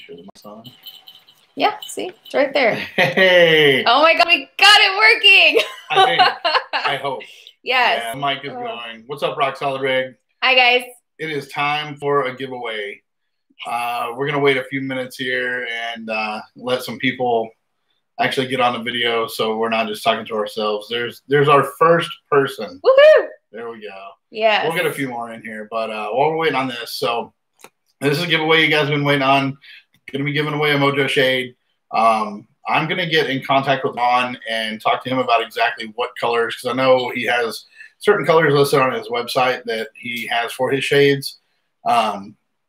sure the mic's on? Yeah, see? It's right there. Hey! Oh my god, we got it working! I think. I hope. Yes. Yeah, the mic is going. What's up, Rock Solid Rig? Hi, guys. It is time for a giveaway. We're going to wait a few minutes here and let some people actually get on the video so we're not just talking to ourselves. There's our first person. Woohoo! There we go. Yeah. We'll get a few more in here, but while we're waiting on this, so this is a giveaway you guys have been waiting on. Going to be giving away a Mojo Shade. I'm going to get in contact with Ron and talk to him about exactly what colors, because I know he has certain colors listed on his website that he has for his shades.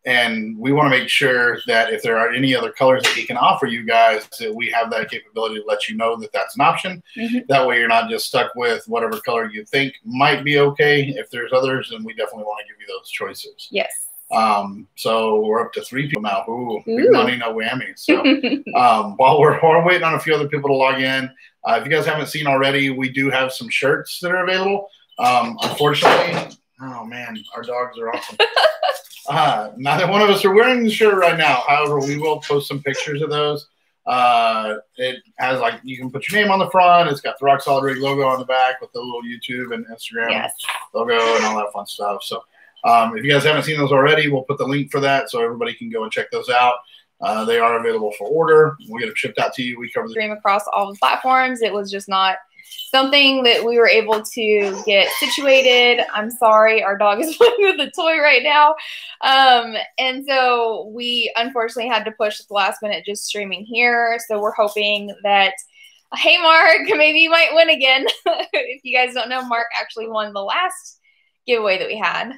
And we want to make sure that if there are any other colors that he can offer you guys, that we have that capability to let you know that that's an option. Mm-hmm. That way you're not just stuck with whatever color you think might be okay. If there's others, then we definitely want to give you those choices. Yes. So we're up to 3 people now. Ooh. Big money, no whammy. So while we're waiting on a few other people to log in, if you guys haven't seen already, we do have some shirts that are available. Unfortunately, oh man, our dogs are awesome. Neither one of us are wearing the shirt right now. However, we will post some pictures of those. It has, like, you can put your name on the front. It's got the Rock Solid Rig logo on the back with the little YouTube and Instagram logo and all that fun stuff. So if you guys haven't seen those already, we'll put the link for that so everybody can go and check those out. They are available for order. We'll get them shipped out to you. We cover the stream across all the platforms. It was just not something that we were able to get situated. I'm sorry, our dog is playing with a toy right now. And so we unfortunately had to push at the last minute just streaming here. So we're hoping that, hey, Mark, maybe you might win again. If you guys don't know, Mark actually won the last giveaway that we had.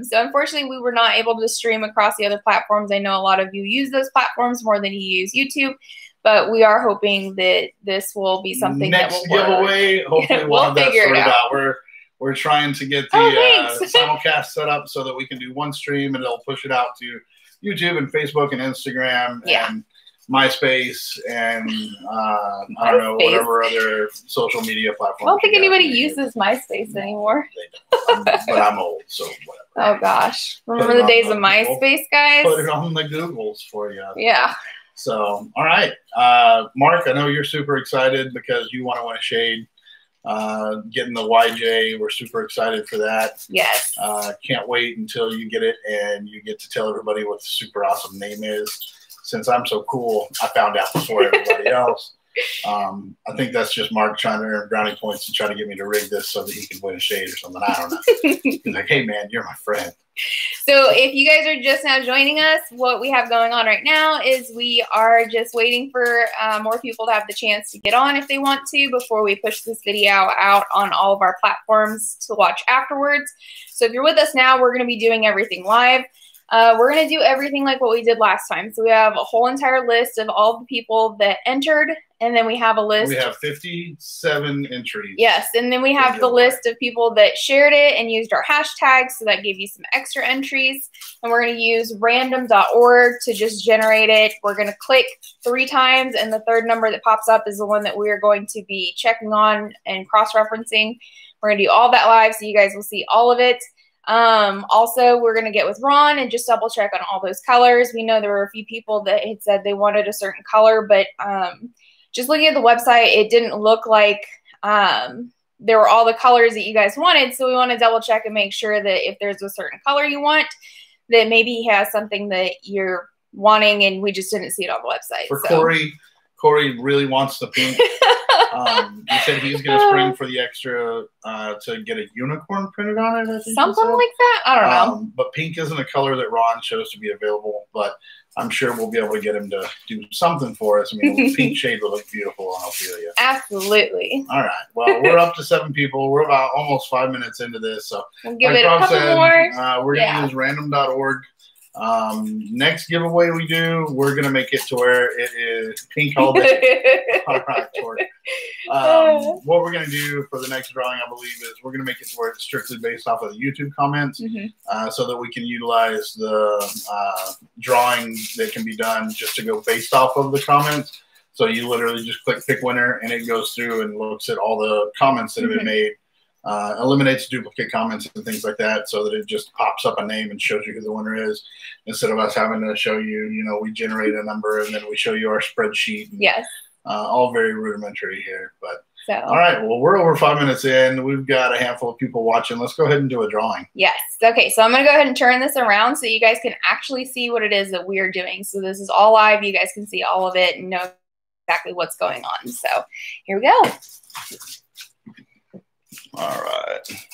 So unfortunately, we were not able to stream across the other platforms. I know a lot of you use those platforms more than you use YouTube. But we are hoping that this will be something that will work. Next giveaway, hopefully we'll have that sorted out. We're trying to get the simulcast set up so that we can do one stream and it'll push it out to YouTube and Facebook and Instagram and MySpace and I don't know, whatever other social media platform. I don't think anybody uses MySpace anymore. But I'm old, so whatever. Oh gosh, remember the days of MySpace, guys? Put it on the Googles for you. Yeah. So, all right. Mark, I know you're super excited because you want to win a shade. Getting the YJ, we're super excited for that. Yes. Can't wait until you get it and you get to tell everybody what the super awesome name is. Since I'm so cool, I found out before everybody else. I think that's just Mark trying to earn brownie points to try to get me to rig this so that he can win a shade or something. I don't know. He's like, hey, man, you're my friend. So if you guys are just now joining us, what we have going on right now is we are just waiting for more people to have the chance to get on if they want to before we push this video out on all of our platforms to watch afterwards. So if you're with us now, we're going to be doing everything live. We're going to do everything like what we did last time. So we have a whole entire list of all the people that entered, and then we have a list. We have 57 entries. Yes, and then we have the list of people that shared it and used our hashtags, so that gave you some extra entries. And we're going to use random.org to just generate it. We're going to click 3 times, and the third number that pops up is the one that we are going to be checking on and cross-referencing. We're going to do all that live, so you guys will see all of it. Also, we're going to get with Ron and just double check on all those colors. We know there were a few people that had said they wanted a certain color, but just looking at the website, it didn't look like there were all the colors that you guys wanted. So we want to double check and make sure that if there's a certain color you want, that maybe he has something that you're wanting and we just didn't see it on the website. For Corey really wants the pink. He said he's going to spring for the extra to get a unicorn printed on it. I think something like that. I don't know. But pink isn't a color that Ron chose to be available, but I'm sure we'll be able to get him to do something for us. I mean, pink shade will look beautiful on Ophelia. Absolutely. All right. Well, we're up to 7 people. We're about almost 5 minutes into this. So we'll give it a couple more. We're going to use random.org. Next giveaway we do, we're going to make it to where it is pink all day. All right, Tori. What we're going to do for the next drawing, I believe, is we're going to make it to where it's strictly based off of the YouTube comments, so that we can utilize the drawing that can be done just to go based off of the comments. So you literally just click pick winner, and it goes through and looks at all the comments that have been made eliminates duplicate comments and things like that, so that it just pops up a name and shows you who the winner is, instead of us having to show you, you know, we generate a number and then we show you our spreadsheet. And, yes. All very rudimentary here, but so. All right. Well, we're over 5 minutes in. We've got a handful of people watching. Let's go ahead and do a drawing. Yes. Okay. So I'm going to go ahead and turn this around so you guys can actually see what it is that we're doing. So this is all live. You guys can see all of it and know exactly what's going on. So here we go. All right.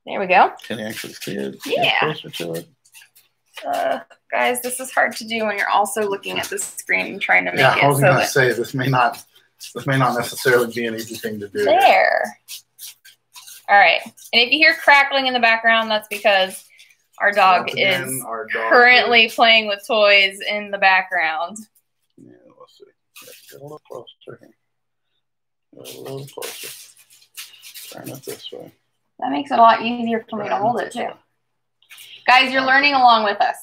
There we go. Can you actually see it? Yeah. Closer to it. Guys, this is hard to do when you're also looking at the screen and trying to make it. I was going to say this may not necessarily be an easy thing to do. There. All right. And if you hear crackling in the background, that's because our dog is currently playing with toys in the background. Yeah, let's see. Get a little closer here. Get a little closer. Turn it this way. That makes it a lot easier for me to hold it too. Guys, you're learning along with us.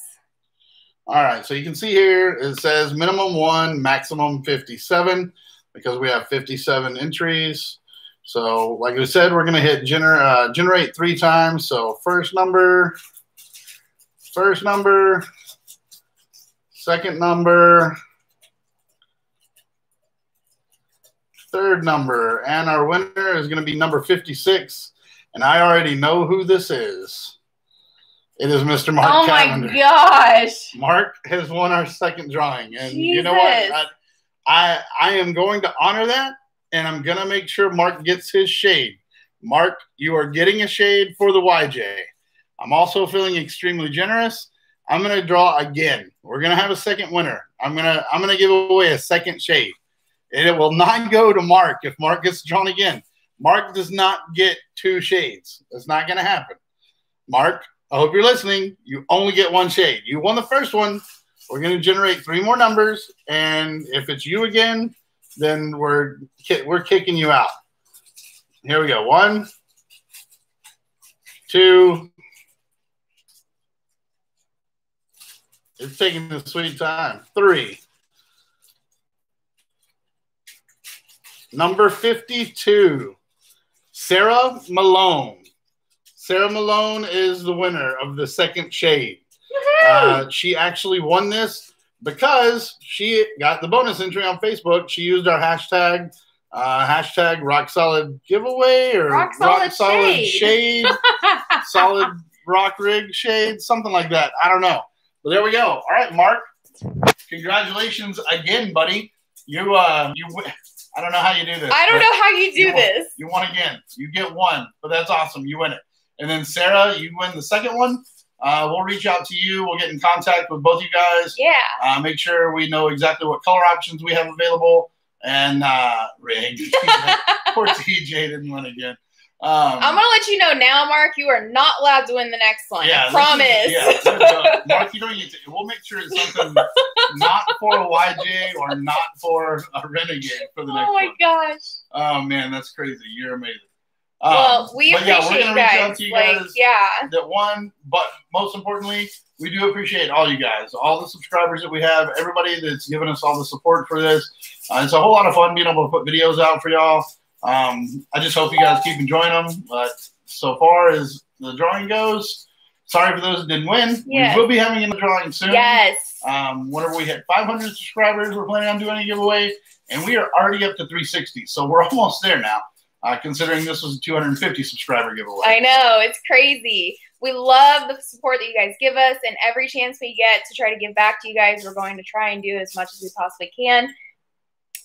All right, so you can see here it says minimum 1, maximum 57, because we have 57 entries. So like I said, we're going to hit generate 3 times. So first number, second number, third number, and our winner is going to be number 56. And I already know who this is. It is Mr. Mark Cavender. Oh my gosh. Mark has won our second drawing. And Jesus. You know what? I am going to honor that, and I'm going to make sure Mark gets his shade. Mark, you are getting a shade for the YJ. I'm also feeling extremely generous. I'm going to draw again. We're going to have a second winner. I'm going to give away a second shade. And it will not go to Mark if Mark gets drawn again. Mark does not get 2 shades. That's not going to happen. Mark, I hope you're listening. You only get 1 shade. You won the first one. We're going to generate 3 more numbers, and if it's you again, then we're kicking you out. Here we go. 1, 2. It's taking the sweet time. 3. Number 52, Sarah Malone. Sarah Malone is the winner of the second shade. She actually won this because she got the bonus entry on Facebook. She used our hashtag Rock Solid Giveaway or Rock Solid Shade, Solid Rock Rig Shade, something like that. I don't know. But there we go. All right, Mark. Congratulations again, buddy. You I don't know how you do this. I don't know how you do this. You won again. You get 1, but that's awesome. You win it. And then Sarah, you win the second one. We'll reach out to you. We'll get in contact with both you guys. Yeah. Make sure we know exactly what color options we have available. And rig. Poor TJ didn't win again. I'm going to let you know now, Mark, you are not allowed to win the next one. Yeah, I promise. Mark, you don't need to. We'll make sure it's something not for a YJ or not for a Renegade for the next one. Oh, my gosh. Oh, man, that's crazy. You're amazing. Well, we appreciate we're gonna reach out to you guys yeah. that won, but most importantly, we do appreciate all you guys, all the subscribers that we have, everybody that's given us all the support for this. It's a whole lot of fun being able to put videos out for y'all. I just hope you guys keep enjoying them. But so far as the drawing goes, sorry for those that didn't win. Yes. We will be having a drawing soon. Yes. Whenever we hit 500 subscribers, we're planning on doing a giveaway, and we are already up to 360, so we're almost there now. Considering this was a 250 subscriber giveaway. I know, it's crazy. We love the support that you guys give us, and every chance we get to try to give back to you guys, we're going to try and do as much as we possibly can.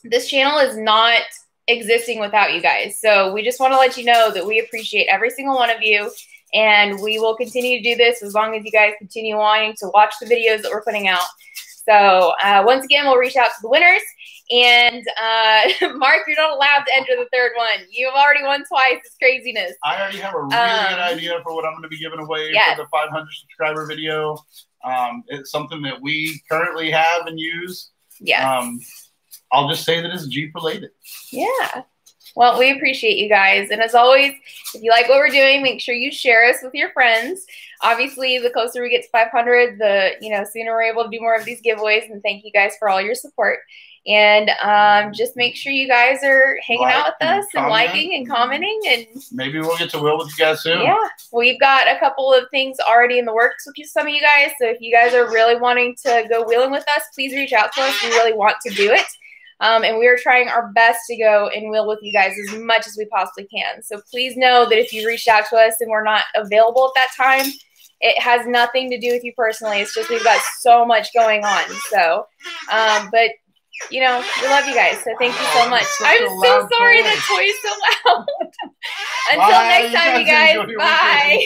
This channel is not existing without you guys, so we just want to let you know that we appreciate every single one of you, and we will continue to do this as long as you guys continue wanting to watch the videos that we're putting out. So once again, we'll reach out to the winners. And Mark, you're not allowed to enter the third one. You've already won twice. It's craziness. I already have a really good idea for what I'm going to be giving away for the 500 subscriber video. It's something that we currently have and use. Yes. I'll just say that it's Jeep related. Yeah. Well, we appreciate you guys. And as always, if you like what we're doing, make sure you share us with your friends. Obviously, the closer we get to 500, the sooner we're able to do more of these giveaways. And thank you guys for all your support. And just make sure you guys are hanging out with us and liking and commenting. And maybe we'll get to wheel with you guys soon. Yeah. We've got a couple of things already in the works with some of you guys. So if you guys are really wanting to go wheeling with us, please reach out to us. We really want to do it. And we are trying our best to go and wheel with you guys as much as we possibly can. So please know that if you reached out to us and we're not available at that time, it has nothing to do with you personally. It's just we've got so much going on. So, but we love you guys. So thank you so much. I'm so sorry that toy's so loud. Until next time, you guys. Bye.